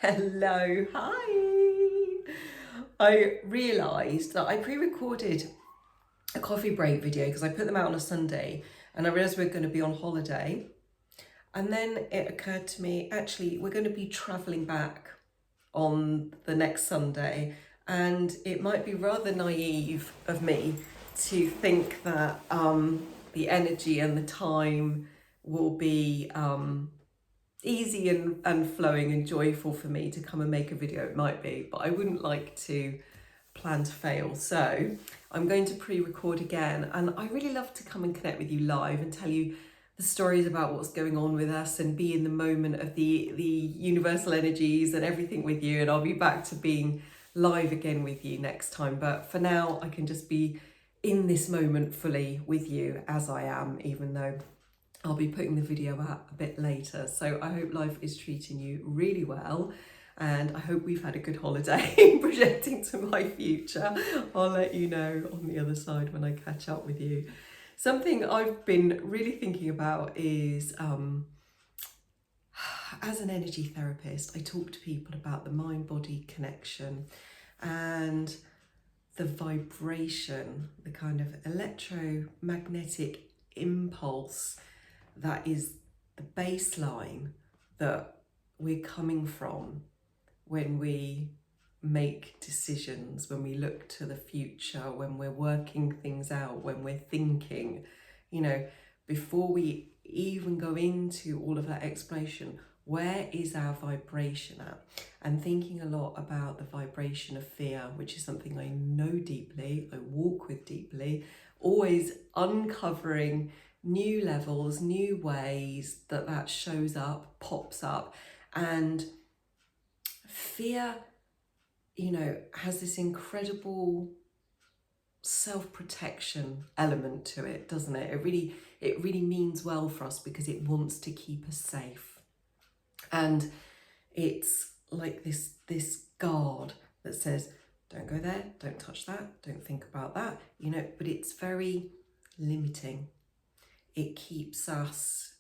Hello, hi. I realised that I pre-recorded a coffee break video because I put them out on a Sunday and I realised we we're going to be on holiday. And then it occurred to me, actually, we're going to be travelling back on the next Sunday, and it might be rather naive of me to think that the energy and the time will be easy and flowing and joyful for me to come and make a video. It might be, but I wouldn't like to plan to fail. So I'm going to pre-record again, and I really love to come and connect with you live and tell you the stories about what's going on with us and be in the moment of the universal energies and everything with you. And I'll be back to being live again with you next time. But for now, I can just be in this moment fully with you as I am, even though I'll be putting the video out a bit later. So I hope life is treating you really well. And I hope we've had a good holiday projecting to my future. I'll let you know on the other side when I catch up with you. Something I've been really thinking about is, as an energy therapist, I talk to people about the mind-body connection and the vibration, the kind of electromagnetic impulse that is the baseline that we're coming from when we make decisions, when we look to the future, when we're working things out, when we're thinking, before we even go into all of that exploration, where is our vibration at? And thinking a lot about the vibration of fear, which is something I know deeply, I walk with deeply, always uncovering new levels, new ways that shows up, pops up. And fear, has this incredible self-protection element to it, doesn't it? It really means well for us because it wants to keep us safe. And it's like this guard that says, don't go there, don't touch that, don't think about that, but it's very limiting. It keeps us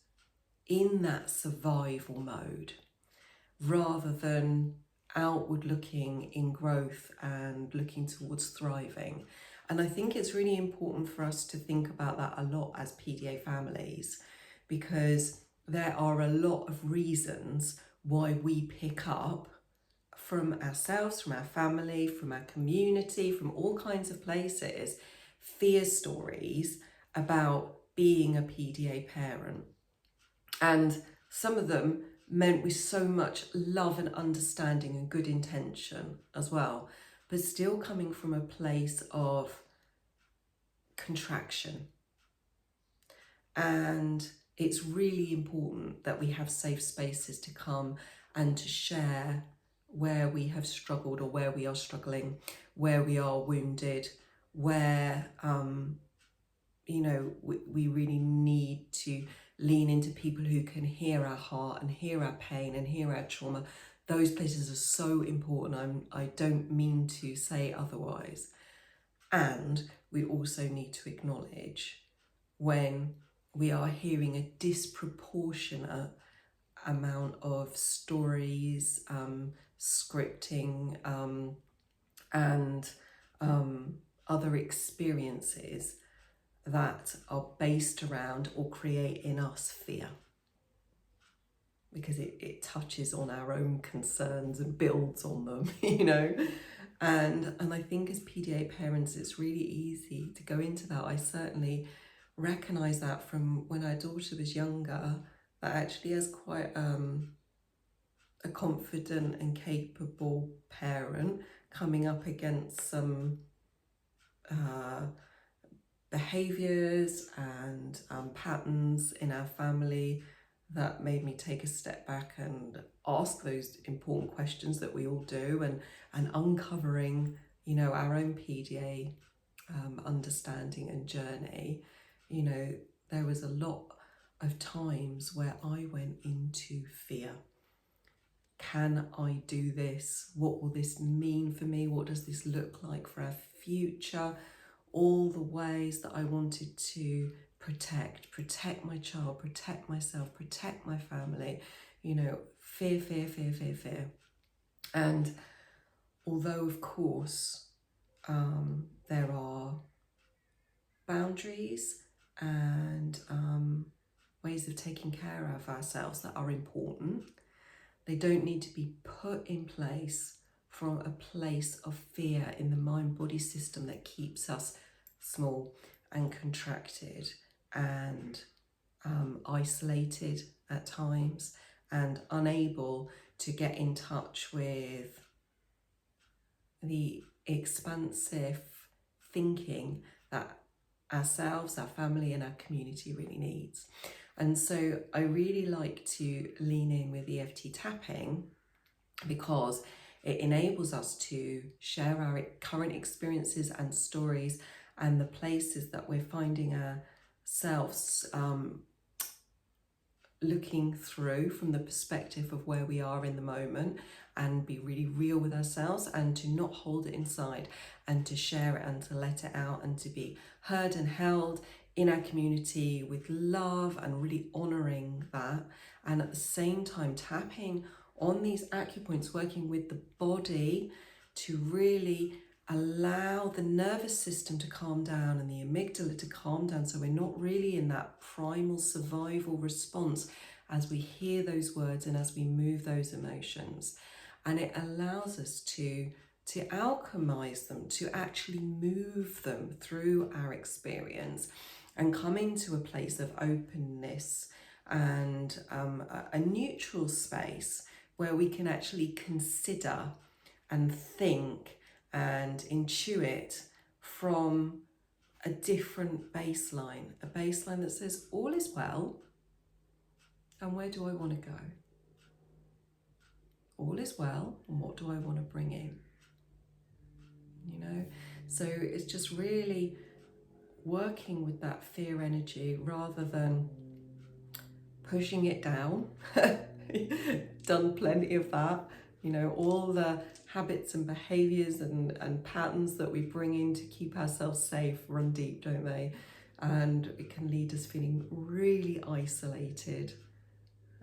in that survival mode rather than outward looking in growth and looking towards thriving. And I think it's really important for us to think about that a lot as PDA families, because there are a lot of reasons why we pick up from ourselves, from our family, from our community, from all kinds of places, fear stories about being a PDA parent. And some of them meant with so much love and understanding and good intention as well, but still coming from a place of contraction. And it's really important that we have safe spaces to come and to share where we have struggled or where we are struggling, where we are wounded, where we really need to lean into people who can hear our heart and hear our pain and hear our trauma. Those places are so important. I don't mean to say otherwise. And we also need to acknowledge when we are hearing a disproportionate amount of stories, scripting, and other experiences that are based around or create in us fear, because it touches on our own concerns and builds on them, and I think as PDA parents it's really easy to go into that. I certainly recognize that from when our daughter was younger, that actually as quite a confident and capable parent coming up against some behaviours and patterns in our family that made me take a step back and ask those important questions that we all do, and uncovering our own PDA understanding and journey. There was a lot of times where I went into fear. Can I do this? What will this mean for me? What does this look like for our future? All the ways that I wanted to protect my child, protect myself, protect my family, fear. And although, of course, there are boundaries and ways of taking care of ourselves that are important, they don't need to be put in place from a place of fear in the mind-body system that keeps us small and contracted and isolated at times and unable to get in touch with the expansive thinking that ourselves, our family and our community really needs. And so I really like to lean in with EFT tapping because it enables us to share our current experiences and stories and the places that we're finding ourselves looking through from the perspective of where we are in the moment, and be really real with ourselves, and to not hold it inside, and to share it and to let it out, and to be heard and held in our community with love and really honouring that. And at the same time tapping on these acupoints, working with the body to really allow the nervous system to calm down and the amygdala to calm down, so we're not really in that primal survival response as we hear those words and as we move those emotions. And it allows us to alchemize them, to actually move them through our experience and come into a place of openness and a neutral space where we can actually consider and think and intuit from a different baseline, a baseline that says all is well, and where do I want to go? All is well, and what do I want to bring in? You know, so it's just really working with that fear energy rather than pushing it down. Done plenty of that. You know, all the habits and behaviours and patterns that we bring in to keep ourselves safe run deep, don't they? And it can lead us feeling really isolated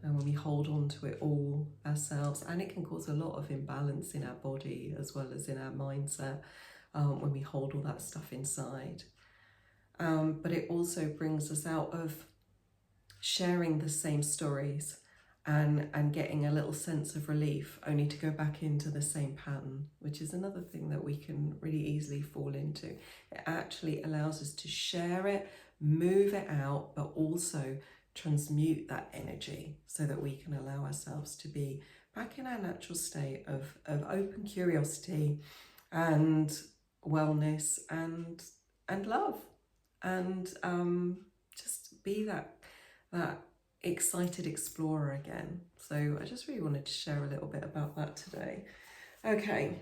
and when we hold on to it all ourselves. And it can cause a lot of imbalance in our body as well as in our mindset when we hold all that stuff inside. But it also brings us out of sharing the same stories and getting a little sense of relief, only to go back into the same pattern, which is another thing that we can really easily fall into. It actually allows us to share it, move it out, but also transmute that energy so that we can allow ourselves to be back in our natural state of open curiosity and wellness and love, and just be that excited explorer again. So I just really wanted to share a little bit about that today. Okay,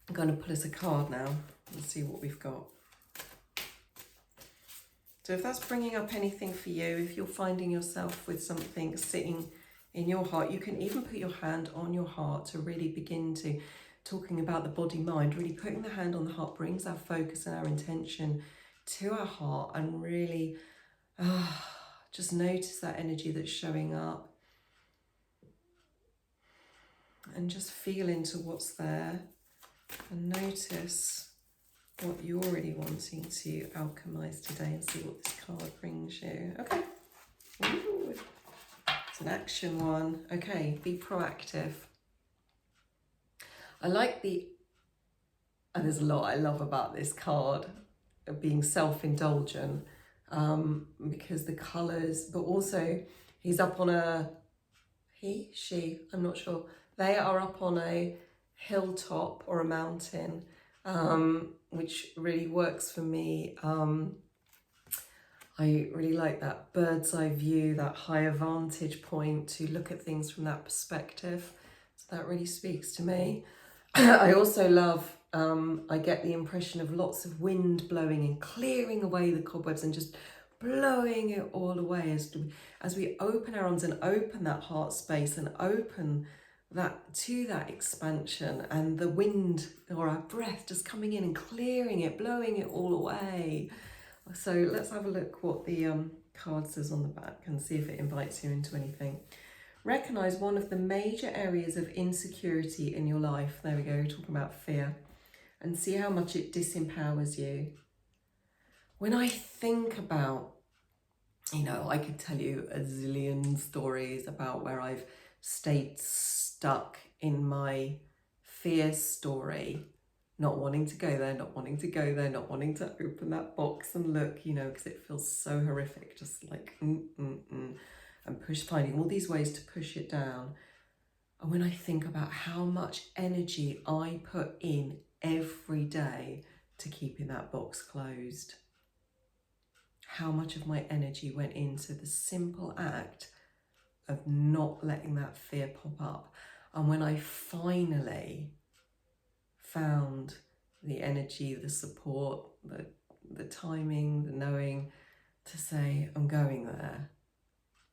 I'm going to pull us a card now and see what we've got. So if that's bringing up anything for you, if you're finding yourself with something sitting in your heart, you can even put your hand on your heart to really begin to talking about the body mind. Really putting the hand on the heart brings our focus and our intention to our heart, and really just notice that energy that's showing up and just feel into what's there and notice what you're really wanting to alchemize today, and see what this card brings you. Okay. Ooh, it's an action one. Okay, be proactive. I like and there's a lot I love about this card, of being self-indulgent, because the colours, but also he's up on she, I'm not sure. They are up on a hilltop or a mountain, which really works for me. I really like that bird's eye view, that higher vantage point to look at things from that perspective. So that really speaks to me. I also love, I get the impression of lots of wind blowing and clearing away the cobwebs and just blowing it all away as we open our arms and open that heart space and open that to that expansion, and the wind or our breath just coming in and clearing it, blowing it all away. So let's have a look what the card says on the back and see if it invites you into anything. Recognize one of the major areas of insecurity in your life. There we go, talking about fear. And see how much it disempowers you. When I think about, I could tell you a zillion stories about where I've stayed stuck in my fear story, not wanting to go there, not wanting to go there, not wanting to open that box and look, because it feels so horrific, just like, and finding all these ways to push it down. And when I think about how much energy I put in every day to keeping that box closed, how much of my energy went into the simple act of not letting that fear pop up. And when I finally found the energy, the support, the timing, the knowing to say, I'm going there,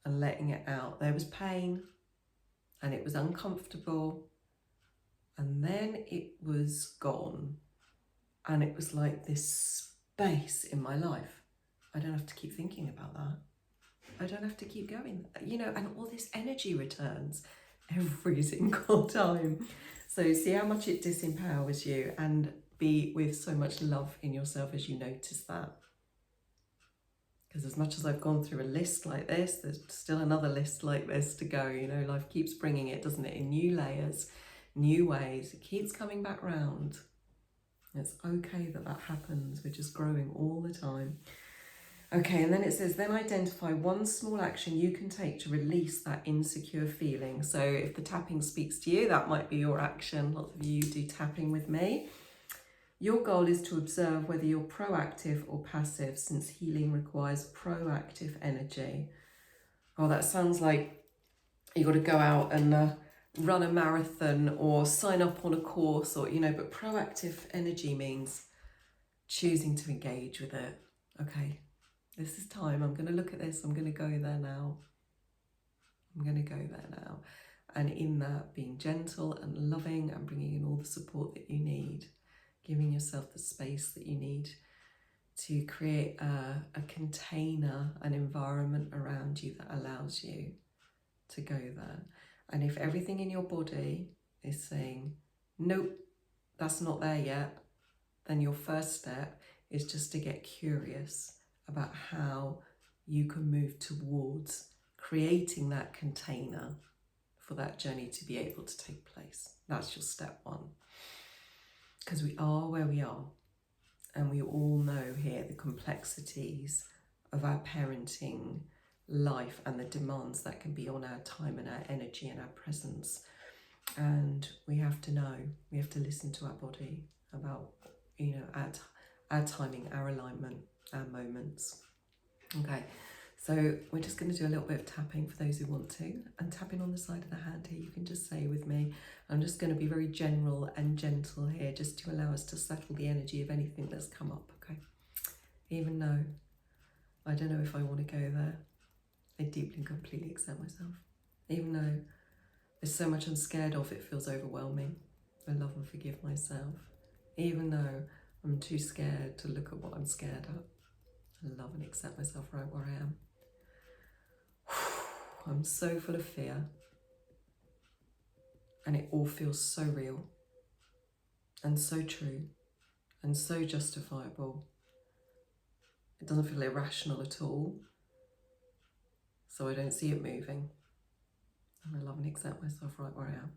and letting it out, there was pain and it was uncomfortable, and then it was gone, and it was like this space in my life. I don't have to keep thinking about that. I don't have to keep going, and all this energy returns every single time. So see how much it disempowers you, and be with so much love in yourself as you notice that. Because as much as I've gone through a list like this, there's still another list like this to go. Life keeps bringing it, doesn't it, in new layers, new ways. It keeps coming back round. It's okay that happens. We're just growing all the time. Okay, and then it says, then identify one small action you can take to release that insecure feeling. So if the tapping speaks to you, that might be your action. Lots of you do tapping with me. Your goal is to observe whether you're proactive or passive, since healing requires proactive energy. Oh, that sounds like you've got to go out and run a marathon or sign up on a course, or, but proactive energy means choosing to engage with it. Okay, this is time. I'm going to look at this. I'm going to go there now. I'm going to go there now. And in that, being gentle and loving and bringing in all the support that you need. Giving yourself the space that you need to create a container, an environment around you that allows you to go there. And if everything in your body is saying, nope, that's not there yet, then your first step is just to get curious about how you can move towards creating that container for that journey to be able to take place. That's your step one. Because we are where we are, and we all know here the complexities of our parenting life and the demands that can be on our time and our energy and our presence. And we have to know, we have to listen to our body about, our timing, our alignment, our moments. Okay, so we're just going to do a little bit of tapping for those who want to, and tapping on the side of the hand here. You can just say with me, I'm just going to be very general and gentle here, just to allow us to settle the energy of anything that's come up, okay? Even though I don't know if I want to go there, I deeply and completely accept myself. Even though there's so much I'm scared of, it feels overwhelming. I love and forgive myself. Even though I'm too scared to look at what I'm scared of, I love and accept myself right where I am. I'm so full of fear, and it all feels so real and so true and so justifiable. It doesn't feel irrational at all, so I don't see it moving. And I love and accept myself right where I am.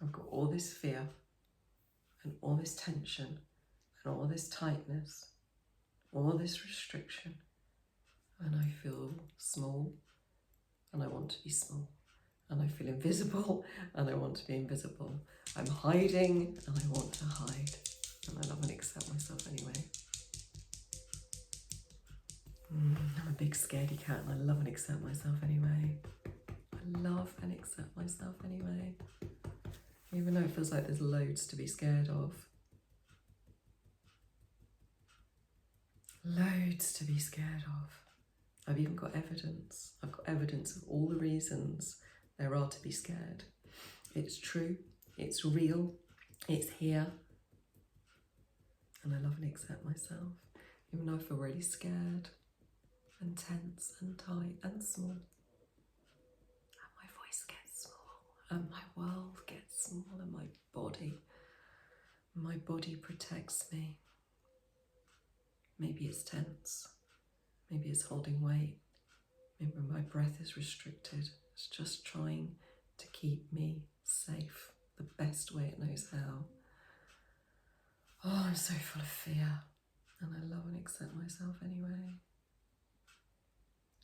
I've got all this fear and all this tension and all this tightness, all this restriction, and I feel small, and I want to be small, and I feel invisible, and I want to be invisible. I'm hiding, and I want to hide, and I love and accept myself anyway. I'm a big scaredy cat, and I love and accept myself anyway. I love and accept myself anyway. Even though it feels like there's loads to be scared of. Loads to be scared of. I've even got evidence. I've got evidence of all the reasons there are to be scared. It's true, it's real, it's here. And I love and accept myself, even though I feel really scared and tense and tight and small. And my and my world gets smaller. My body protects me. Maybe it's tense, maybe it's holding weight, maybe my breath is restricted. It's just trying to keep me safe the best way it knows how. Oh, I'm so full of fear, and I love and accept myself anyway.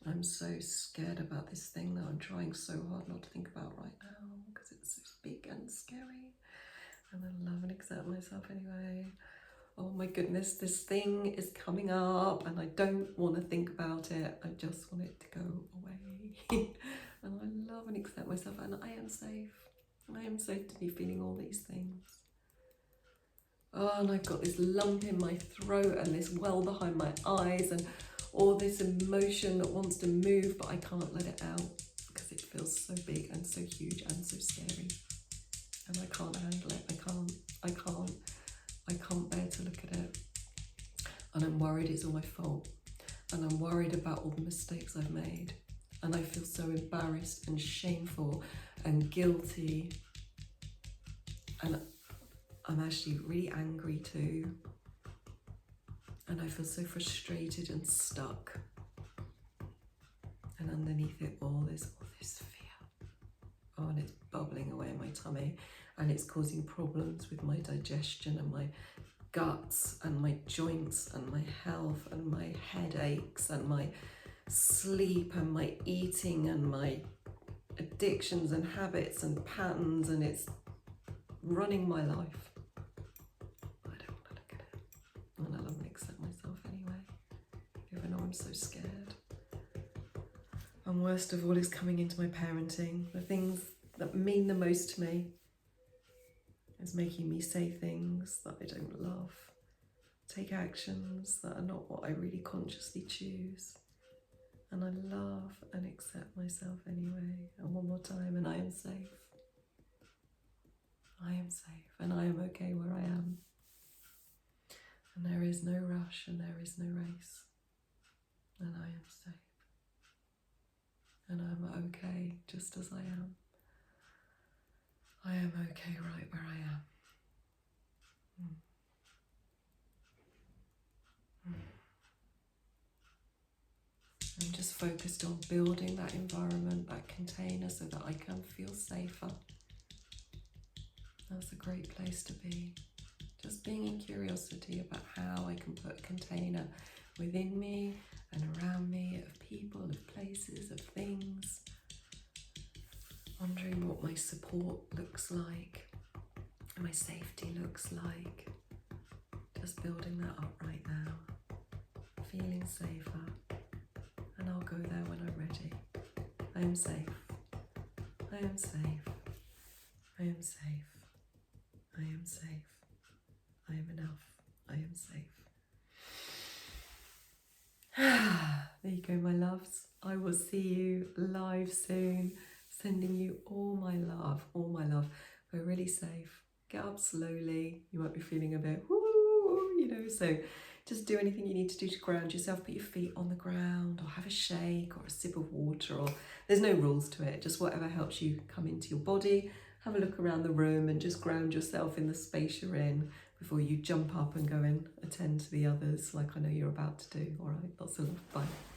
I'm so scared about this thing that I'm trying so hard not to think about right now because it's so big and scary, and I love and accept myself anyway. Oh my goodness, this thing is coming up and I don't want to think about it. I just want it to go away. And I love and accept myself, and I am safe. I am safe to be feeling all these things. Oh, and I've got this lump in my throat and this well behind my eyes and all this emotion that wants to move, but I can't let it out because it feels so big and so huge and so scary. And I can't handle it. I can't bear to look at it. And I'm worried it's all my fault. And I'm worried about all the mistakes I've made. And I feel so embarrassed and shameful and guilty. And I'm actually really angry too. And I feel so frustrated and stuck. And underneath it all, there's all this fear. Oh, and it's bubbling away in my tummy. And it's causing problems with my digestion and my guts and my joints and my health and my headaches and my sleep and my eating and my addictions and habits and patterns, and it's running my life. I don't want to look at it. And I love and accept myself anyway, even though I'm so scared. And worst of all is coming into my parenting. The things that mean the most to me is making me say things that I don't love, take actions that are not what I really consciously choose. And I love and accept myself anyway. And one more time, and I am safe. I am safe, and I am okay where I am. And there is no rush, and there is no race. And I am safe. And I'm okay just as I am. I am okay right where I am. I'm just focused on building that environment, that container, so that I can feel safer. That's a great place to be. Just being in curiosity about how I can put a container within me and around me of people, of places, of things. Wondering what my support looks like, my safety looks like. Just building that up right now. Feeling safer. And I'll go there when I'm ready. I am safe. I am safe. I am safe. I am safe. I am enough. I am safe. There you go, my loves. I will see you live soon. Sending you all my love, all my love. We're really safe. Get up slowly. You might be feeling a bit woo, you know, so just do anything you need to do to ground yourself. Put your feet on the ground or have a shake or a sip of water, or there's no rules to it. Just whatever helps you come into your body. Have a look around the room and just ground yourself in the space you're in before you jump up and go and attend to the others like I know you're about to do. All right, lots of love. Bye.